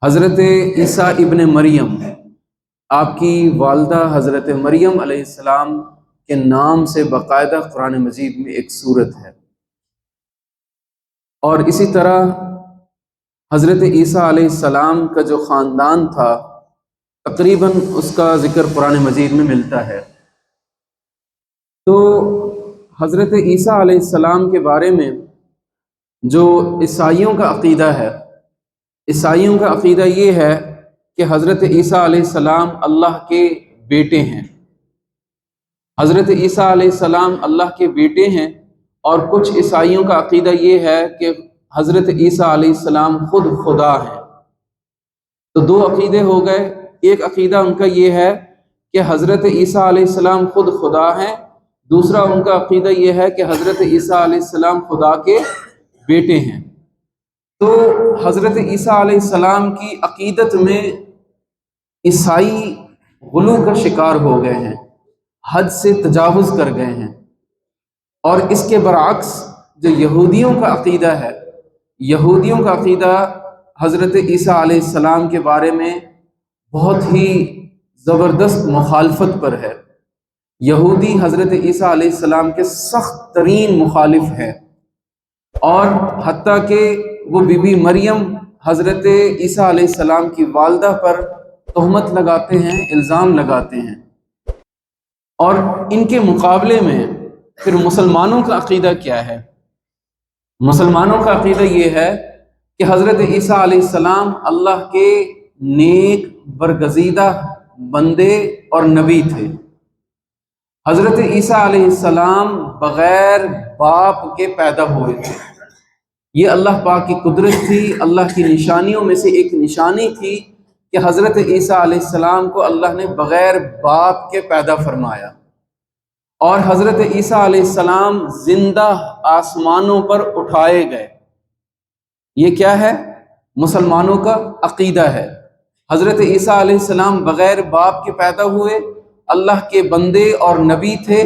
حضرت عیسیٰ ابن مریم، آپ کی والدہ حضرت مریم علیہ السلام کے نام سے باقاعدہ قرآن مجید میں ایک سورت ہے، اور اسی طرح حضرت عیسیٰ علیہ السلام کا جو خاندان تھا تقریباً اس کا ذکر قرآن مجید میں ملتا ہے۔ تو حضرت عیسیٰ علیہ السلام کے بارے میں جو عیسائیوں کا عقیدہ ہے، عیسائیوں کا عقیدہ یہ ہے کہ حضرت عیسیٰ علیہ السلام اللہ کے بیٹے ہیں۔ حضرت عیسیٰ علیہ السلام اللہ کے بیٹے ہیں، اور کچھ عیسائیوں کا عقیدہ یہ ہے کہ حضرت عیسیٰ علیہ السلام خود خدا ہیں۔ تو دو عقیدے ہو گئے۔ ایک عقیدہ ان کا یہ ہے کہ حضرت عیسیٰ علیہ السلام خود خدا ہیں، دوسرا ان کا عقیدہ یہ ہے کہ حضرت عیسیٰ علیہ السلام خدا کے بیٹے ہیں۔ تو حضرت عیسیٰ علیہ السلام کی عقیدت میں عیسائی غلو کا شکار ہو گئے ہیں، حد سے تجاوز کر گئے ہیں، اور اس کے برعکس جو یہودیوں کا عقیدہ ہے، یہودیوں کا عقیدہ حضرت عیسیٰ علیہ السلام کے بارے میں بہت ہی زبردست مخالفت پر ہے۔ یہودی حضرت عیسیٰ علیہ السلام کے سخت ترین مخالف ہے، اور حتیٰ کہ وہ بی بی مریم حضرت عیسیٰ علیہ السلام کی والدہ پر تہمت لگاتے ہیں، الزام لگاتے ہیں۔ اور ان کے مقابلے میں پھر مسلمانوں کا عقیدہ کیا ہے؟ مسلمانوں کا عقیدہ یہ ہے کہ حضرت عیسیٰ علیہ السلام اللہ کے نیک برگزیدہ بندے اور نبی تھے۔ حضرت عیسیٰ علیہ السلام بغیر باپ کے پیدا ہوئے تھے۔ یہ اللہ پاک کی قدرت تھی، اللہ کی نشانیوں میں سے ایک نشانی تھی کہ حضرت عیسیٰ علیہ السلام کو اللہ نے بغیر باپ کے پیدا فرمایا، اور حضرت عیسیٰ علیہ السلام زندہ آسمانوں پر اٹھائے گئے۔ یہ کیا ہے؟ مسلمانوں کا عقیدہ ہے۔ حضرت عیسیٰ علیہ السلام بغیر باپ کے پیدا ہوئے، اللہ کے بندے اور نبی تھے،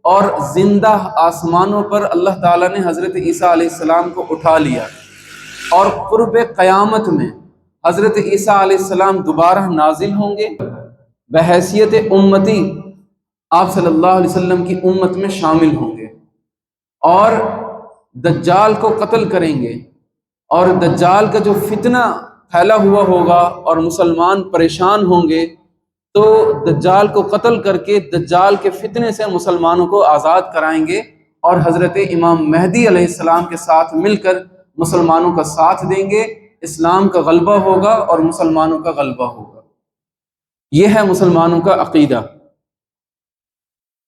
اور زندہ آسمانوں پر اللہ تعالیٰ نے حضرت عیسیٰ علیہ السلام کو اٹھا لیا، اور قرب قیامت میں حضرت عیسیٰ علیہ السلام دوبارہ نازل ہوں گے، بحیثیت امتی آپ صلی اللہ علیہ وسلم کی امت میں شامل ہوں گے، اور دجال کو قتل کریں گے، اور دجال کا جو فتنہ پھیلا ہوا ہوگا اور مسلمان پریشان ہوں گے، تو دجال کو قتل کر کے دجال کے فتنے سے مسلمانوں کو آزاد کرائیں گے، اور حضرت امام مہدی علیہ السلام کے ساتھ مل کر مسلمانوں کا ساتھ دیں گے۔ اسلام کا غلبہ ہوگا اور مسلمانوں کا غلبہ ہوگا۔ یہ ہے مسلمانوں کا عقیدہ۔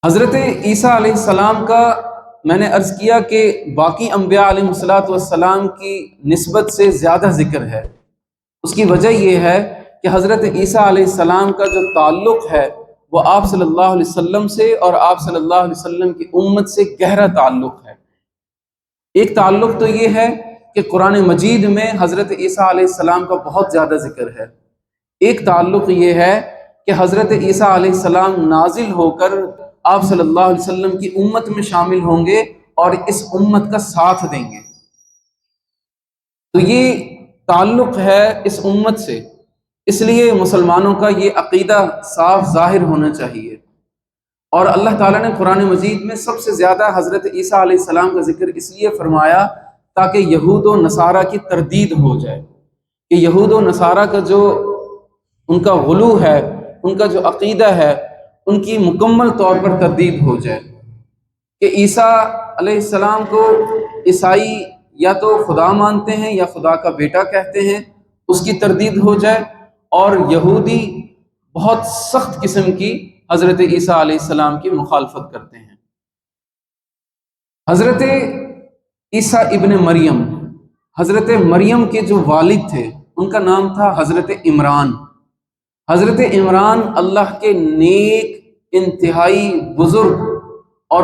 حضرت عیسیٰ علیہ السلام کا میں نے عرض کیا کہ باقی انبیاء علیہ السلام کی نسبت سے زیادہ ذکر ہے۔ اس کی وجہ یہ ہے کہ حضرت عیسیٰ علیہ السلام کا جو تعلق ہے وہ آپ صلی اللہ علیہ وسلم سے اور آپ صلی اللہ علیہ وسلم کی امت سے گہرا تعلق ہے۔ ایک تعلق تو یہ ہے کہ قرآن مجید میں حضرت عیسیٰ علیہ السلام کا بہت زیادہ ذکر ہے۔ ایک تعلق یہ ہے کہ حضرت عیسیٰ علیہ السلام نازل ہو کر آپ صلی اللہ علیہ وسلم کی امت میں شامل ہوں گے اور اس امت کا ساتھ دیں گے۔ تو یہ تعلق ہے اس امت سے، اس لیے مسلمانوں کا یہ عقیدہ صاف ظاہر ہونا چاہیے۔ اور اللہ تعالیٰ نے قرآن مجید میں سب سے زیادہ حضرت عیسیٰ علیہ السلام کا ذکر اس لیے فرمایا تاکہ یہود و نصارہ کی تردید ہو جائے، کہ یہود و نصارہ کا جو ان کا غلو ہے، ان کا جو عقیدہ ہے، ان کی مکمل طور پر تردید ہو جائے، کہ عیسیٰ علیہ السلام کو عیسائی یا تو خدا مانتے ہیں یا خدا کا بیٹا کہتے ہیں، اس کی تردید ہو جائے، اور یہودی بہت سخت قسم کی حضرت عیسیٰ علیہ السلام کی مخالفت کرتے ہیں۔ حضرت عیسیٰ ابن مریم، حضرت مریم کے جو والد تھے ان کا نام تھا حضرت عمران۔ حضرت عمران اللہ کے نیک، انتہائی بزرگ اور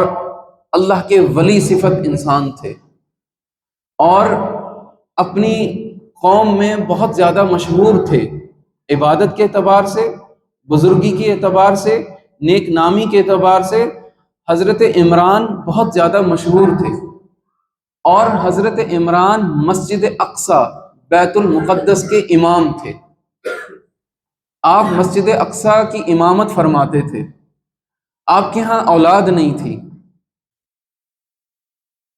اللہ کے ولی صفت انسان تھے، اور اپنی قوم میں بہت زیادہ مشہور تھے، عبادت کے اعتبار سے، بزرگی کے اعتبار سے، نیک نامی کے اعتبار سے حضرت عمران بہت زیادہ مشہور تھے۔ اور حضرت عمران مسجد اقصی بیت المقدس کے امام تھے۔ آپ مسجد اقصیٰ کی امامت فرماتے تھے، آپ کے ہاں اولاد نہیں تھی۔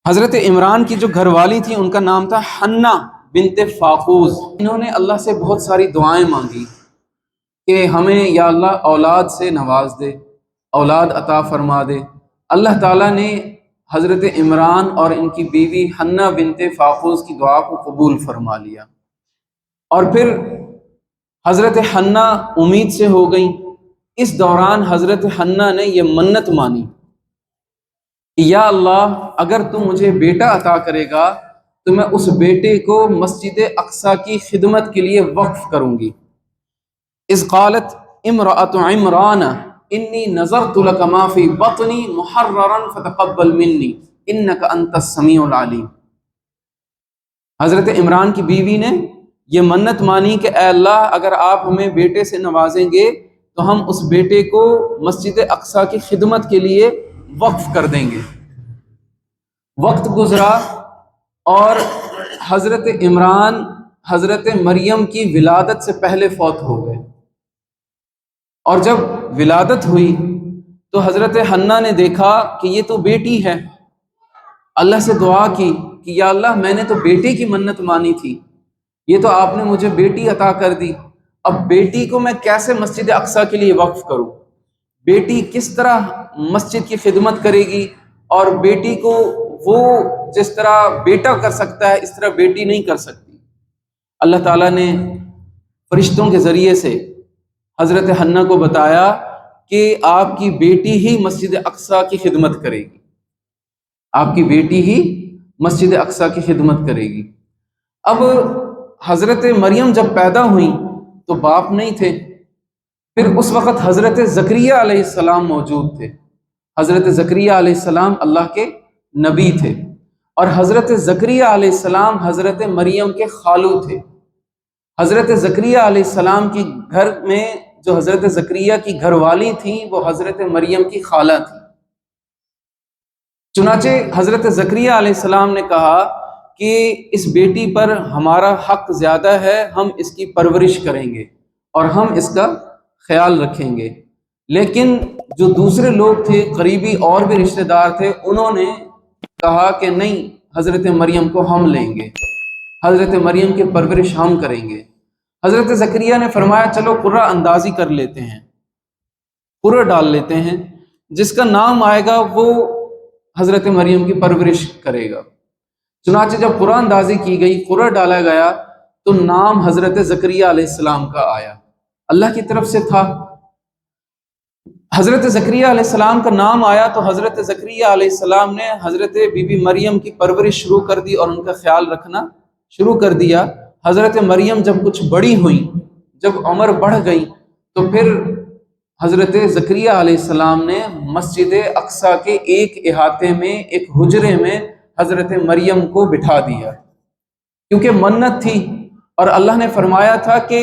حضرت عمران کی جو گھر والی تھی ان کا نام تھا حنہ بنت فاقوز۔ انہوں نے اللہ سے بہت ساری دعائیں مانگی کہ ہمیں یا اللہ اولاد سے نواز دے، اولاد عطا فرما دے۔ اللہ تعالیٰ نے حضرت عمران اور ان کی بیوی حنہ بنت فاقوز کی دعا کو قبول فرما لیا، اور پھر حضرت حنہ امید سے ہو گئیں۔ اس دوران حضرت حنہ نے یہ منت مانی کہ یا اللہ اگر تو مجھے بیٹا عطا کرے گا تو میں اس بیٹے کو مسجد اقصیٰ کی خدمت کے لیے وقف کروں گی۔ اذ قالت امرأۃ عمران انی نذرت لک ما فی بطنی محررا فتقبل منی انک انت السمیع العلیم۔ حضرت عمران کی بیوی نے یہ منت مانی کہ اے اللہ اگر آپ ہمیں بیٹے سے نوازیں گے تو ہم اس بیٹے کو مسجد اقصیٰ کی خدمت کے لیے وقف کر دیں گے۔ وقت گزرا اور حضرت عمران حضرت مریم کی ولادت سے پہلے فوت ہو گئے، اور جب ولادت ہوئی تو حضرت حنہ نے دیکھا کہ یہ تو بیٹی ہے، اللہ سے دعا کی کہ یا اللہ میں نے تو بیٹی کی منت مانی تھی، یہ تو آپ نے مجھے بیٹی عطا کر دی، اب بیٹی کو میں کیسے مسجد اقصیٰ کے لیے وقف کروں؟ بیٹی کس طرح مسجد کی خدمت کرے گی؟ اور بیٹی کو وہ جس طرح بیٹا کر سکتا ہے اس طرح بیٹی نہیں کر سکتی۔ اللہ تعالیٰ نے فرشتوں کے ذریعے سے حضرت حنہ کو بتایا کہ آپ کی بیٹی ہی مسجد اقصیٰ کی خدمت کرے گی، آپ کی بیٹی ہی مسجد اقصیٰ کی خدمت کرے گی۔ اب حضرت مریم جب پیدا ہوئیں تو باپ نہیں تھے، پھر اس وقت حضرت زکریہ علیہ السلام موجود تھے۔ حضرت زکریہ علیہ السلام اللہ کے نبی تھے، اور حضرت زکریہ علیہ السلام حضرت مریم کے خالو تھے۔ حضرت زکریہ علیہ السلام کی گھر میں جو حضرت زکریہ کی گھر والی تھیں وہ حضرت مریم کی خالہ تھی۔ چنانچہ حضرت زکریہ علیہ السلام نے کہا کہ اس بیٹی پر ہمارا حق زیادہ ہے، ہم اس کی پرورش کریں گے اور ہم اس کا خیال رکھیں گے۔ لیکن جو دوسرے لوگ تھے، قریبی اور بھی رشتہ دار تھے، انہوں نے کہا کہ نہیں، حضرت مریم کو ہم لیں گے، حضرت مریم کی پرورش ہم کریں گے۔ حضرت زکریہ نے فرمایا چلو قرعہ اندازی کر لیتے ہیں، قرعہ ڈال لیتے ہیں، جس کا نام آئے گا وہ حضرت مریم کی پرورش کرے گا۔ چنانچہ جب قرعہ اندازی کی گئی، قرعہ ڈالا گیا تو نام حضرت زکریہ علیہ السلام کا آیا، اللہ کی طرف سے تھا۔ حضرت زکریہ علیہ السلام کا نام آیا تو حضرت زکریہ علیہ السلام نے حضرت بی بی مریم کی پرورش شروع کر دی اور ان کا خیال رکھنا شروع کر دیا۔ حضرت مریم جب کچھ بڑی ہوئیں، جب عمر بڑھ گئی، تو پھر حضرت زکریہ علیہ السلام نے مسجد اقصیٰ کے ایک احاطے میں، ایک حجرے میں حضرت مریم کو بٹھا دیا، کیونکہ منت تھی اور اللہ نے فرمایا تھا کہ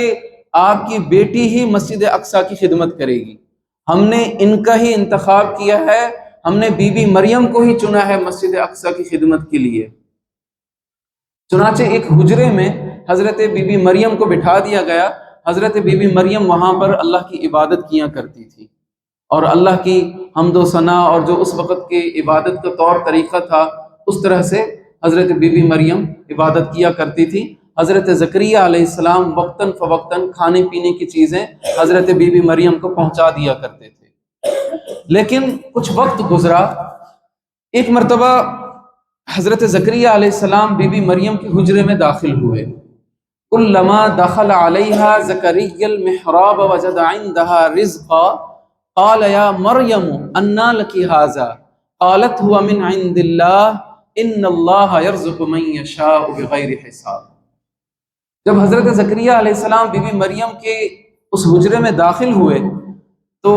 آپ کی بیٹی ہی مسجد اقصیٰ کی خدمت کرے گی۔ ہم نے ان کا ہی انتخاب کیا ہے، ہم نے بی بی مریم کو ہی چنا ہے مسجد اقصیٰ کی خدمت کے لیے۔ چنانچہ ایک حجرے میں حضرت بی بی مریم کو بٹھا دیا گیا۔ حضرت بی بی مریم وہاں پر اللہ کی عبادت کیا کرتی تھی، اور اللہ کی حمد و ثنا اور جو اس وقت کے عبادت کا طور طریقہ تھا اس طرح سے حضرت بی بی مریم عبادت کیا کرتی تھی۔ حضرت زکریہ علیہ السلام وقتاً فوقتاً کھانے پینے کی چیزیں حضرت بی بی مریم کو پہنچا دیا کرتے تھے۔ لیکن کچھ وقت گزرا، ایک مرتبہ حضرت زکریہ علیہ السلام بی بی مریم کے حجرے میں داخل ہوئے۔ کلما دخل علیہا زکریا المحراب وجد عندها رزقا قال یا مریم انا لک ھذا قالت هو من عند اللہ ان اللہ یرزق من یشاء بغیر حساب۔ جب حضرت زکریہ علیہ السلام بی بی مریم کے اس حجرے میں داخل ہوئے تو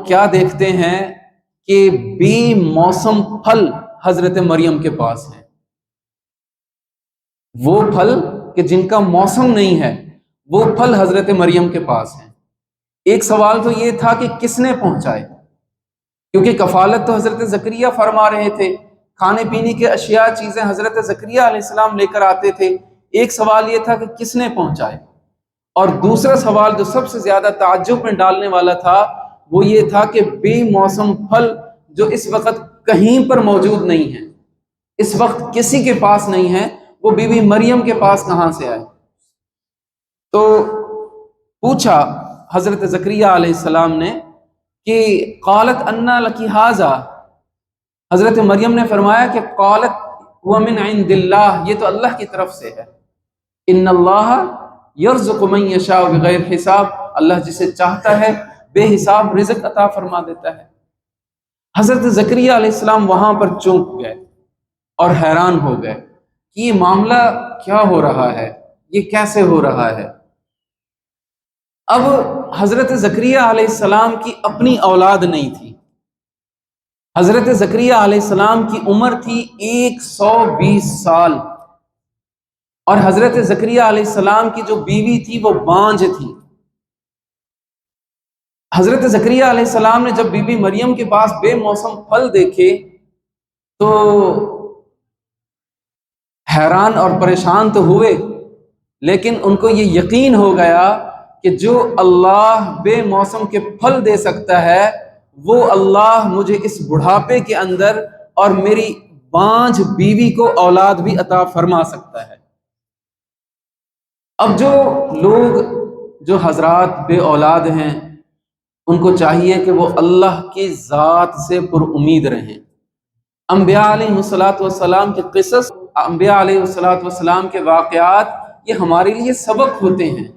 کیا دیکھتے ہیں کہ بے موسم پھل حضرت مریم کے پاس ہیں، وہ پھل کہ جن کا موسم نہیں ہے وہ پھل حضرت مریم کے پاس ہیں۔ ایک سوال تو یہ تھا کہ کس نے پہنچائے، کیونکہ کفالت تو حضرت زکریہ فرما رہے تھے، کھانے پینے کے اشیاء چیزیں حضرت زکریہ علیہ السلام لے کر آتے تھے۔ ایک سوال یہ تھا کہ کس نے پہنچائے، اور دوسرا سوال جو سب سے زیادہ تعجب میں ڈالنے والا تھا وہ یہ تھا کہ بے موسم پھل جو اس وقت کہیں پر موجود نہیں ہے، اس وقت کسی کے پاس نہیں ہے، وہ بی بی مریم کے پاس کہاں سے آئے؟ تو پوچھا حضرت زکریہ علیہ السلام نے کہ قالت انا لکی ھذا، حضرت مریم نے فرمایا کہ قالت هو من عند اللہ، یہ تو اللہ کی طرف سے ہے، ان اللہ یرزق من یشاء بغیر حساب، اللہ جسے چاہتا ہے بے حساب رزق عطا فرما دیتا ہے۔ حضرت زکریہ علیہ السلام وہاں پر چونک گئے اور حیران ہو گئے کہ یہ معاملہ کیا ہو رہا ہے، یہ کیسے ہو رہا ہے۔ اب حضرت زکریہ علیہ السلام کی اپنی اولاد نہیں تھی، حضرت زکریہ علیہ السلام کی عمر تھی 120 سال، اور حضرت زکریہ علیہ السلام کی جو بیوی تھی وہ بانجھ تھی۔ حضرت زکریہ علیہ السلام نے جب بی بی مریم کے پاس بے موسم پھل دیکھے تو حیران اور پریشان تو ہوئے، لیکن ان کو یہ یقین ہو گیا کہ جو اللہ بے موسم کے پھل دے سکتا ہے وہ اللہ مجھے اس بڑھاپے کے اندر اور میری بانجھ بیوی کو اولاد بھی عطا فرما سکتا ہے۔ اب جو لوگ، جو حضرات بے اولاد ہیں، ان کو چاہیے کہ وہ اللہ کی ذات سے پر امید رہیں۔ انبیاء علیہ الصلوۃ والسلام کے قصص، انبیاء علیہ الصلوۃ والسلام کے واقعات یہ ہمارے لیے سبق ہوتے ہیں،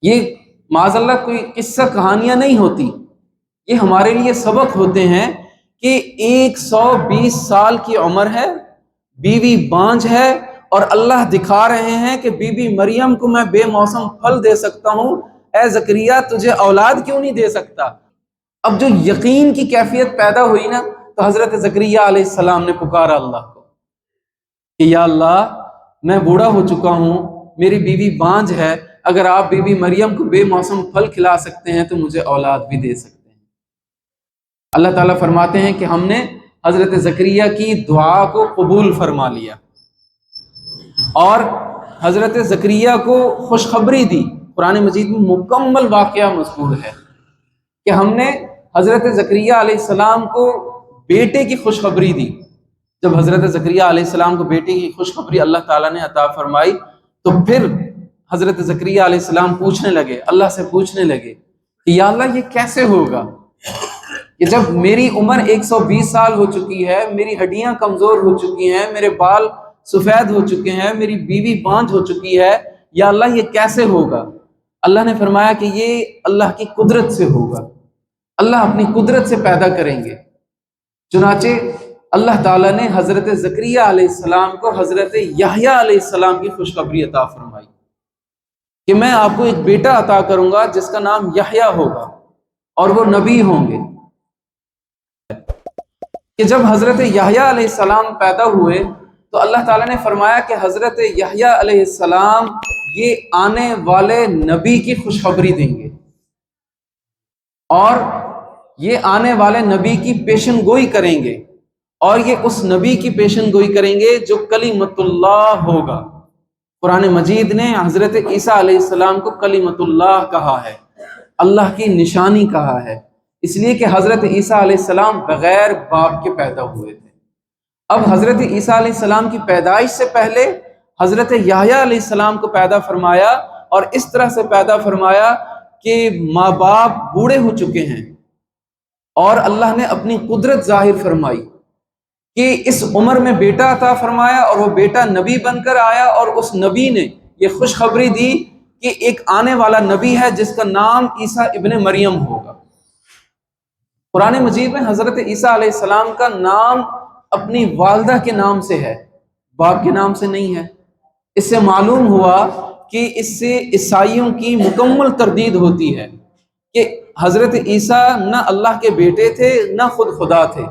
یہ معاذ اللہ کوئی قصہ کہانیاں نہیں ہوتی، یہ ہمارے لیے سبق ہوتے ہیں کہ 120 سال کی عمر ہے، بیوی بانجھ ہے، اور اللہ دکھا رہے ہیں کہ بی بی مریم کو میں بے موسم پھل دے سکتا ہوں، اے زکریا تجھے اولاد کیوں نہیں دے سکتا؟ اب جو یقین کی کیفیت پیدا ہوئی نا، تو حضرت زکریہ علیہ السلام نے پکارا اللہ کو کہ یا اللہ میں بوڑھا ہو چکا ہوں، میری بیوی بانجھ ہے، اگر آپ بی بی مریم کو بے موسم پھل کھلا سکتے ہیں تو مجھے اولاد بھی دے سکتے ہیں۔ اللہ تعالیٰ فرماتے ہیں کہ ہم نے حضرت زکریہ کی دعا کو قبول فرما لیا اور حضرت زکریہ کو خوشخبری دی۔ قرآن مجید میں مکمل واقعہ مذکور ہے کہ ہم نے حضرت زکریہ علیہ السلام کو بیٹے کی خوشخبری دی۔ جب حضرت زکریہ علیہ السلام کو بیٹے کی خوشخبری اللہ تعالیٰ نے عطا فرمائی تو پھر حضرت زکریہ علیہ السلام پوچھنے لگے، اللہ سے پوچھنے لگے کہ یا اللہ یہ کیسے ہوگا کہ جب میری عمر 120 سال ہو چکی ہے، میری ہڈیاں کمزور ہو چکی ہیں، میرے بال سفید ہو چکے ہیں، میری بیوی بانجھ ہو چکی ہے، یا اللہ یہ کیسے ہوگا؟ اللہ نے فرمایا کہ یہ اللہ کی قدرت سے ہوگا، اللہ اپنی قدرت سے پیدا کریں گے۔ چنانچہ اللہ تعالیٰ نے حضرت زکریہ علیہ السلام کو حضرت یحییٰ علیہ السلام کی خوشخبری عطا فرمائی کہ میں آپ کو ایک بیٹا عطا کروں گا جس کا نام یحییٰ ہوگا اور وہ نبی ہوں گے۔ کہ جب حضرت یحییٰ علیہ السلام پیدا ہوئے تو اللہ تعالیٰ نے فرمایا کہ حضرت یحییٰ علیہ السلام یہ آنے والے نبی کی خوشخبری دیں گے اور یہ آنے والے نبی کی پیشن گوئی کریں گے، اور یہ اس نبی کی پیشن گوئی کریں گے جو کلمۃ اللہ ہوگا۔ قرآن مجید نے حضرت عیسیٰ علیہ السلام کو کلمۃ اللہ کہا ہے، اللہ کی نشانی کہا ہے، اس لیے کہ حضرت عیسیٰ علیہ السلام بغیر باپ کے پیدا ہوئے تھے۔ اب حضرت عیسیٰ علیہ السلام کی پیدائش سے پہلے حضرت یحییٰ علیہ السلام کو پیدا فرمایا، اور اس طرح سے پیدا فرمایا کہ ماں باپ بوڑھے ہو چکے ہیں، اور اللہ نے اپنی قدرت ظاہر فرمائی کہ اس عمر میں بیٹا عطا فرمایا، اور وہ بیٹا نبی بن کر آیا، اور اس نبی نے یہ خوشخبری دی کہ ایک آنے والا نبی ہے جس کا نام عیسیٰ ابن مریم ہوگا۔ قرآن مجید میں حضرت عیسیٰ علیہ السلام کا نام اپنی والدہ کے نام سے ہے، باپ کے نام سے نہیں ہے۔ اس سے معلوم ہوا کہ اس سے عیسائیوں کی مکمل تردید ہوتی ہے کہ حضرت عیسیٰ نہ اللہ کے بیٹے تھے نہ خود خدا تھے۔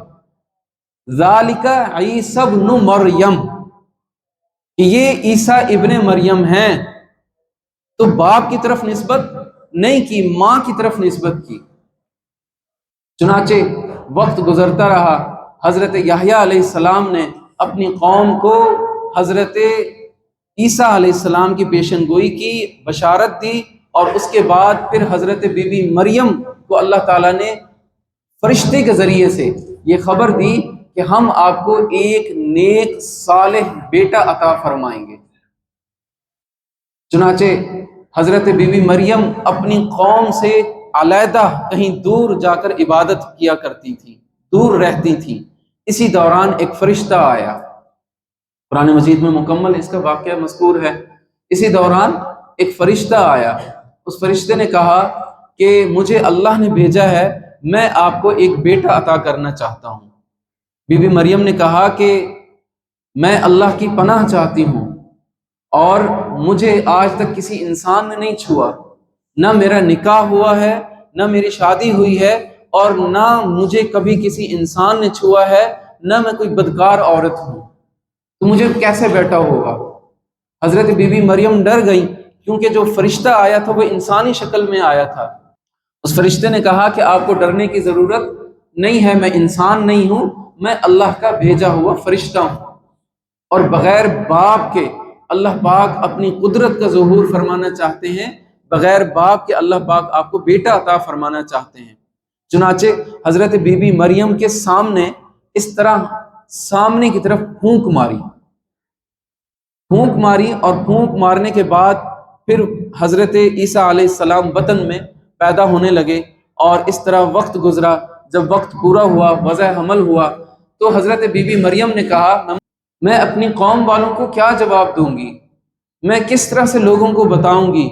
ذالک عیسی ابن مریم، کہ یہ عیسیٰ ابن مریم ہیں، تو باپ کی طرف نسبت نہیں کی، ماں کی طرف نسبت کی۔ چنانچہ وقت گزرتا رہا، حضرت یحییٰ علیہ السلام نے اپنی قوم کو حضرت عیسیٰ علیہ السلام کی پیشن گوئی کی، بشارت دی، اور اس کے بعد پھر حضرت بی بی مریم کو اللہ تعالیٰ نے فرشتے کے ذریعے سے یہ خبر دی کہ ہم آپ کو ایک نیک صالح بیٹا عطا فرمائیں گے۔ چنانچہ حضرت بی بی مریم اپنی قوم سے علیحدہ کہیں دور جا کر عبادت کیا کرتی تھی، دور رہتی تھی۔ اسی دوران ایک فرشتہ آیا، قرآن مجید میں مکمل اس کا واقعہ مذکور ہے۔ اسی دوران ایک فرشتہ آیا، اس فرشتے نے کہا کہ مجھے اللہ نے بھیجا ہے، میں آپ کو ایک بیٹا عطا کرنا چاہتا ہوں۔ بی بی مریم نے کہا کہ میں اللہ کی پناہ چاہتی ہوں، اور مجھے آج تک کسی انسان نے نہیں چھوا، نہ میرا نکاح ہوا ہے، نہ میری شادی ہوئی ہے، اور نہ مجھے کبھی کسی انسان نے چھوا ہے، نہ میں کوئی بدکار عورت ہوں، تو مجھے کیسے بیٹا ہوگا؟ حضرت بی بی مریم ڈر گئی، کیونکہ جو فرشتہ آیا تھا وہ انسانی شکل میں آیا تھا۔ اس فرشتے نے کہا کہ آپ کو ڈرنے کی ضرورت نہیں ہے، میں انسان نہیں ہوں، میں اللہ کا بھیجا ہوا فرشتہ ہوں، اور بغیر باپ کے اللہ پاک اپنی قدرت کا ظہور فرمانا چاہتے ہیں، بغیر باپ کے اللہ پاک آپ کو بیٹا عطا فرمانا چاہتے ہیں۔ چنانچہ حضرت بی بی مریم کے سامنے اس طرح سامنے کی طرف پھونک ماری، اور پھونک مارنے کے بعد پھر حضرت عیسیٰ علیہ السلام بطن میں پیدا ہونے لگے، اور اس طرح وقت گزرا۔ جب وقت پورا ہوا، وضع حمل ہوا، تو حضرت بی بی مریم نے کہا میں اپنی قوم والوں کو کیا جواب دوں گی، میں کس طرح سے لوگوں کو بتاؤں گی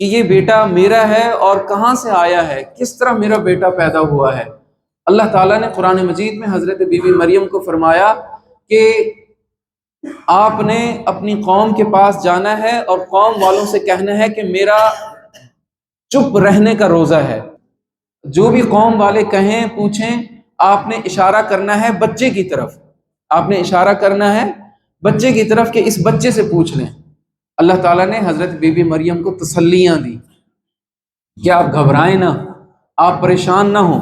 کہ یہ بیٹا میرا ہے اور کہاں سے آیا ہے، کس طرح میرا بیٹا پیدا ہوا ہے۔ اللہ تعالیٰ نے قرآن مجید میں حضرت بی بی مریم کو فرمایا کہ آپ نے اپنی قوم کے پاس جانا ہے اور قوم والوں سے کہنا ہے کہ میرا چپ رہنے کا روزہ ہے، جو بھی قوم والے کہیں پوچھیں، آپ نے اشارہ کرنا ہے بچے کی طرف، آپ نے اشارہ کرنا ہے بچے کی طرف کہ اس بچے سے پوچھ لیں۔ اللہ تعالیٰ نے حضرت بی بی مریم کو تسلیاں دی کہ آپ گھبرائیں نہ، آپ پریشان نہ ہوں،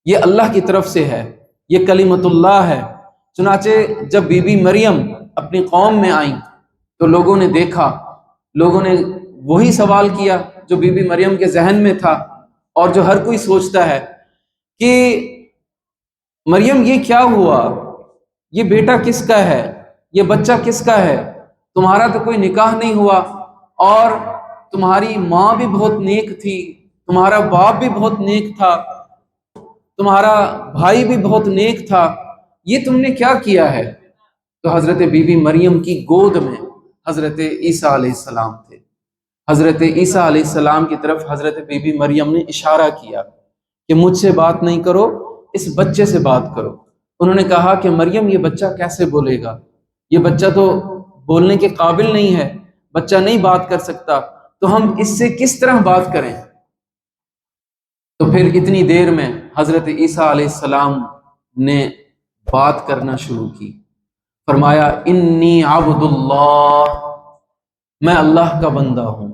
یہ اللہ کی طرف سے ہے، یہ کلمت اللہ ہے۔ چنانچہ جب بی بی مریم اپنی قوم میں آئیں تو لوگوں نے دیکھا، لوگوں نے وہی سوال کیا جو بی بی مریم کے ذہن میں تھا، اور جو ہر کوئی سوچتا ہے کہ مریم یہ کیا ہوا، یہ بیٹا کس کا ہے، یہ بچہ کس کا ہے، تمہارا تو کوئی نکاح نہیں ہوا، اور تمہاری ماں بھی بہت نیک تھی، تمہارا باپ بھی بہت نیک تھا، تمہارا بھائی بھی بہت نیک تھا، یہ تم نے کیا کیا ہے؟ تو حضرت بی بی مریم کی گود میں حضرت عیسیٰ علیہ السلام تھے۔ حضرت عیسیٰ علیہ السلام کی طرف حضرت بی بی مریم نے اشارہ کیا کہ مجھ سے بات نہیں کرو، اس بچے سے بات کرو۔ انہوں نے کہا کہ مریم یہ بچہ کیسے بولے گا، یہ بچہ تو بولنے کے قابل نہیں ہے، بچہ نہیں بات کر سکتا، تو ہم اس سے کس طرح بات کریں؟ تو پھر اتنی دیر میں حضرت عیسیٰ علیہ السلام نے بات کرنا شروع کی، فرمایا انی عبد اللہ، میں اللہ کا بندہ ہوں،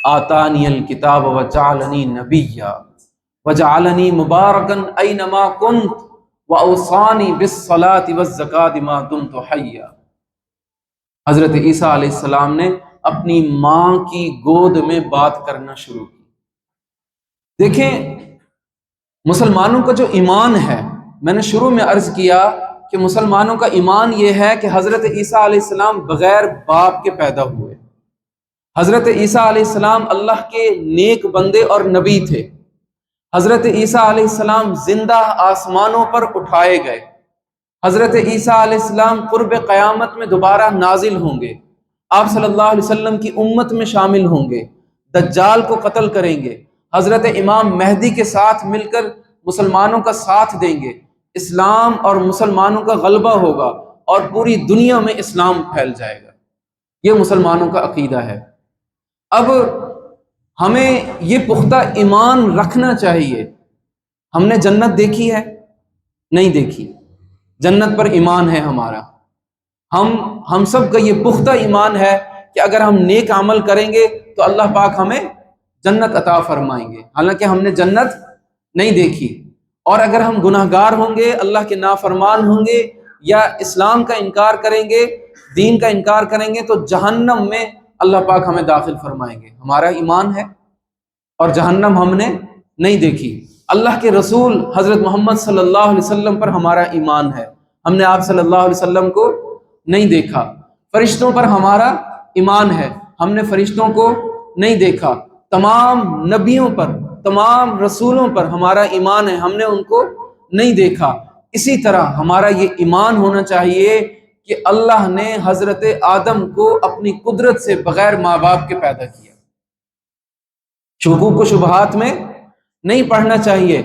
آتانی الکتاب وجعلنی نبیا وجعلنی مبارکا اینما کنت واوصانی بالصلاة والزکاة ما دمت حیا۔ حضرت عیسیٰ علیہ السلام نے اپنی ماں کی گود میں بات کرنا شروع کی۔ دیکھیں مسلمانوں کا جو ایمان ہے، میں نے شروع میں عرض کیا کہ مسلمانوں کا ایمان یہ ہے کہ حضرت عیسیٰ علیہ السلام بغیر باپ کے پیدا ہوئے۔ حضرت عیسیٰ علیہ السلام اللہ کے نیک بندے اور نبی تھے۔ حضرت عیسیٰ علیہ السلام زندہ آسمانوں پر اٹھائے گئے۔ حضرت عیسیٰ علیہ السلام قرب قیامت میں دوبارہ نازل ہوں گے، آپ صلی اللہ علیہ وسلم کی امت میں شامل ہوں گے، دجال کو قتل کریں گے، حضرت امام مہدی کے ساتھ مل کر مسلمانوں کا ساتھ دیں گے، اسلام اور مسلمانوں کا غلبہ ہوگا، اور پوری دنیا میں اسلام پھیل جائے گا۔ یہ مسلمانوں کا عقیدہ ہے۔ اب ہمیں یہ پختہ ایمان رکھنا چاہیے۔ ہم نے جنت دیکھی ہے؟ نہیں دیکھی، جنت پر ایمان ہے ہمارا۔ ہم سب کا یہ پختہ ایمان ہے کہ اگر ہم نیک عمل کریں گے تو اللہ پاک ہمیں جنت عطا فرمائیں گے، حالانکہ ہم نے جنت نہیں دیکھی۔ اور اگر ہم گناہگار ہوں گے، اللہ کے نافرمان ہوں گے، یا اسلام کا انکار کریں گے، دین کا انکار کریں گے تو جہنم میں اللہ پاک ہمیں داخل فرمائیں گے۔ ہمارا ایمان ہے اور جہنم ہم نے نہیں دیکھی۔ اللہ کے رسول حضرت محمد صلی اللہ علیہ وسلم پر ہمارا ایمان ہے، ہم نے آپ صلی اللہ علیہ وسلم کو نہیں دیکھا۔ فرشتوں پر ہمارا ایمان ہے، ہم نے فرشتوں کو نہیں دیکھا۔ تمام نبیوں پر، تمام رسولوں پر ہمارا ایمان ہے، ہم نے ان کو نہیں دیکھا۔ اسی طرح ہمارا یہ ایمان ہونا چاہیے کہ اللہ نے حضرت آدم کو اپنی قدرت سے بغیر ماں باپ کے پیدا کیا۔ شکوک و شبہات میں نہیں پڑھنا چاہیے۔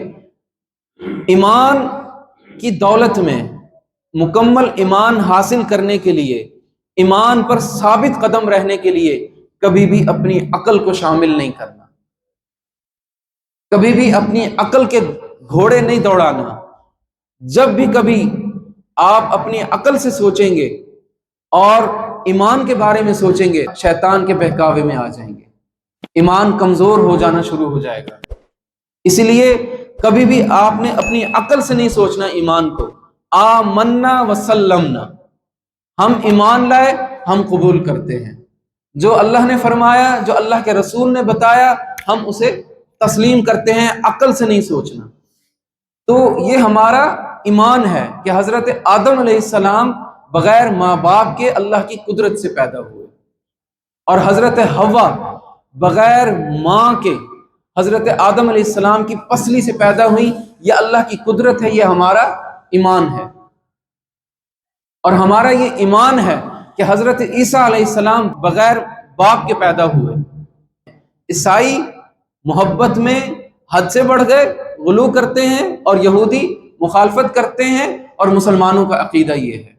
ایمان کی دولت میں مکمل ایمان حاصل کرنے کے لیے، ایمان پر ثابت قدم رہنے کے لیے کبھی بھی اپنی عقل کو شامل نہیں کرنا، کبھی بھی اپنی عقل کے گھوڑے نہیں دوڑانا۔ جب بھی کبھی آپ اپنی عقل سے سوچیں گے اور ایمان کے بارے میں سوچیں گے، شیطان کے بہکاوے میں آ جائیں گے، ایمان کمزور ہو جانا شروع ہو جائے گا۔ اسی لیے کبھی بھی آپ نے اپنی عقل سے نہیں سوچنا ایمان کو۔ آمنا وسلمنا، ہم ایمان لائے، ہم قبول کرتے ہیں۔ جو اللہ نے فرمایا، جو اللہ کے رسول نے بتایا، ہم اسے تسلیم کرتے ہیں، عقل سے نہیں سوچنا۔ تو یہ ہمارا ایمان ہے کہ حضرت آدم علیہ السلام بغیر ماں باپ کے اللہ کی قدرت سے پیدا ہوئے، اور حضرت حوا بغیر ماں کے حضرت آدم علیہ السلام کی پسلی سے پیدا ہوئی۔ یہ اللہ کی قدرت ہے، یہ ہمارا ایمان ہے۔ اور ہمارا یہ ایمان ہے کہ حضرت عیسیٰ علیہ السلام بغیر باپ کے پیدا ہوئے۔ عیسائی محبت میں حد سے بڑھ گئے، غلو کرتے ہیں، اور یہودی مخالفت کرتے ہیں، اور مسلمانوں کا عقیدہ یہ ہے